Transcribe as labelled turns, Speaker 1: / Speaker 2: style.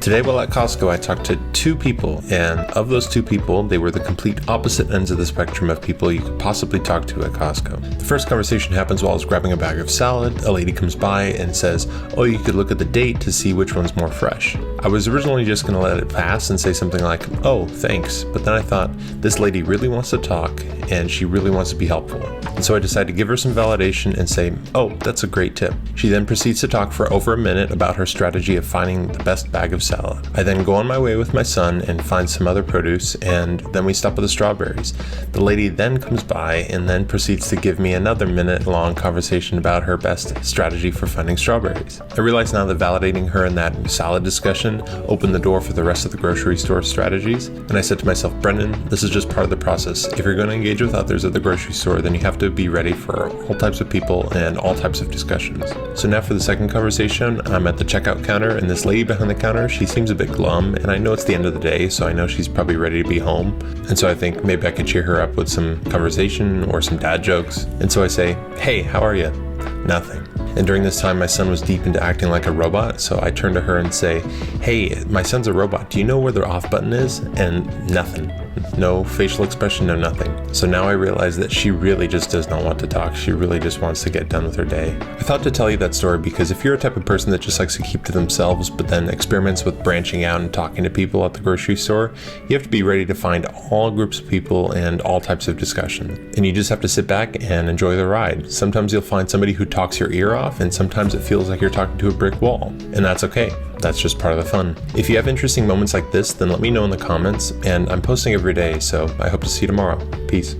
Speaker 1: Today while at Costco, I talked to two people, and of those two people, they were the complete opposite ends of the spectrum of people you could possibly talk to at Costco. The first conversation happens while I was grabbing a bag of salad. A lady comes by and says, "Oh, you could look at the date to see which one's more fresh." I was originally just going to let it pass and say something like, "Oh, thanks," but then I thought, this lady really wants to talk, and she really wants to be helpful. And so I decided to give her some validation and say, "Oh, that's a great tip." She then proceeds to talk for over a minute about her strategy of finding the best bag of salad. I then go on my way with my son and find some other produce, and then we stop at the strawberries. The lady then comes by and then proceeds to give me another minute-long conversation about her best strategy for finding strawberries. I realize now that validating her in that salad discussion opened the door for the rest of the grocery store strategies, and I said to myself, Brendan, this is just part of the process. If you're going to engage with others at the grocery store, then you have to be ready for all types of people and all types of discussions. So now for the second conversation, I'm at the checkout counter, and this lady behind the counter, she seems a bit glum, and I know it's the end of the day, so I know she's probably ready to be home. And so I think maybe I could cheer her up with some conversation or some dad jokes. And so I say, "Hey, how are you?" Nothing. And during this time, my son was deep into acting like a robot, so I turn to her and say, "Hey, my son's a robot. Do you know where the off button is?" And nothing. No facial expression, no nothing. So now I realize that she really just does not want to talk. She really just wants to get done with her day. I thought to tell you that story because if you're a type of person that just likes to keep to themselves, but then experiments with branching out and talking to people at the grocery store, you have to be ready to find all groups of people and all types of discussion. And you just have to sit back and enjoy the ride. Sometimes you'll find somebody who talks your ear off, and sometimes it feels like you're talking to a brick wall. And that's okay. That's just part of the fun. If you have interesting moments like this, then let me know in the comments, and I'm posting every day, so I hope to see you tomorrow. Peace.